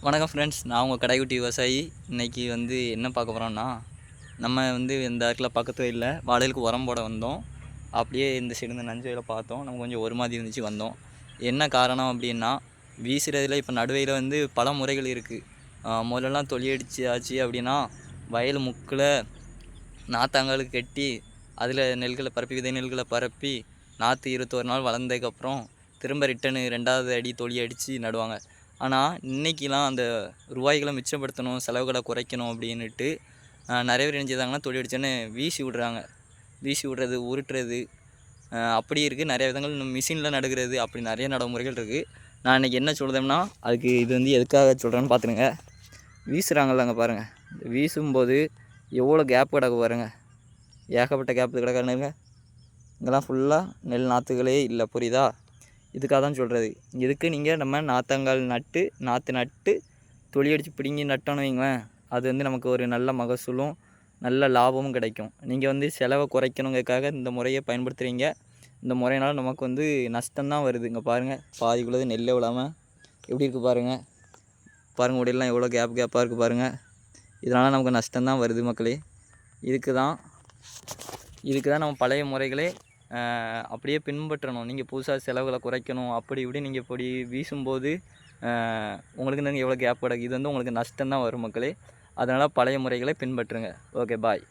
வணக்கம் ஃப்ரெண்ட்ஸ், நான் உங்கள் கடைக்குட்டி விவசாயி. இன்றைக்கி என்ன பார்க்க போகிறோம்னா, நம்ம இந்த இடத்துல பக்கத்து வயலில் வாழைகளுக்கு உரம் போட வந்தோம். அப்படியே இந்த சைடு இந்த நஞ்சு வயலை பார்த்தோம். நமக்கு கொஞ்சம் ஒரு மாதிரி இருந்துச்சு வந்தோம். என்ன காரணம் அப்படின்னா, வீசுறதுல இப்போ நடுவையில் பல முறைகள் இருக்குது. முதல்லலாம் தொலி அடிச்சு ஆச்சு அப்படின்னா வயல் முக்கில் நாத்தாங்காலுக்கு கட்டி அதில் நெல்களை பரப்பி விதை நெல்களை பரப்பி நாற்று 21 நாள் வளர்ந்ததுக்கப்புறம் திரும்ப ரிட்டனு 2வது அடி தொலி அடித்து நடுவாங்க. ஆனால் இன்றைக்கிலாம் அந்த ரூபாய்களை மிச்சப்படுத்தணும், செலவுகளை குறைக்கணும் அப்படின்ட்டு நிறைய பேர் என்ன செய்தாங்கன்னா தொலி அடித்தோன்னு வீசி விட்றாங்க. வீசி விட்றது, உருட்டுறது அப்படி இருக்குது. நிறைய விதங்கள் மிஷினில் நடுகிறது, அப்படி நிறைய நடைமுறைகள் இருக்குது. நான் இன்றைக்கி என்ன சொல்கிறேன்னா, அதுக்கு இது எதுக்காக சொல்கிறேன்னு பார்த்துடுங்க. வீசுகிறாங்கல்லங்க பாருங்கள், இந்த வீசும்போது எவ்வளோ கேப் கிடக்கு பாருங்கள். ஏகப்பட்ட கேப் கிடக்கானுங்க. இங்கெல்லாம் ஃபுல்லாக நெல் நாற்றுகளே இல்லை, புரியுதா? இதுக்காக தான் சொல்கிறது. இதுக்கு நீங்கள் நம்ம நாற்றங்கால் நாற்று நட்டு தொலி அடித்து பிடுங்கி நட்டோன்னு வைங்களேன், அது நமக்கு ஒரு நல்ல மகசூலும் நல்ல லாபமும் கிடைக்கும். நீங்கள் செலவை குறைக்கணுங்கிறதுக்காக இந்த முறையை பயன்படுத்துகிறீங்க. இந்த முறையினால் நமக்கு நஷ்டம்தான் வருது. இங்கே பாருங்கள், பாதிக்குள்ளது நெல்லே விழாமல் எப்படி இருக்குது பாருங்கள். பாருங்கள், உடையெல்லாம் எவ்வளோ கேப்பாக இருக்குது பாருங்கள். இதனால் நமக்கு நஷ்டம்தான் வருது மக்களே. இதுக்கு தான் நம்ம பழைய முறைகளே அப்படியே பின்பற்றணும். நீங்கள் புதுசாக செலவுகளை குறைக்கணும் அப்படி இப்படி நீங்கள் இப்படி வீசும்போது உங்களுக்கு எவ்வளோ கேப் கிடக்கு, இது உங்களுக்கு நஷ்டம்தான் வரும் மக்களே. அதனால் பழைய முறைகளை பின்பற்றுங்க. ஓகே, பாய்.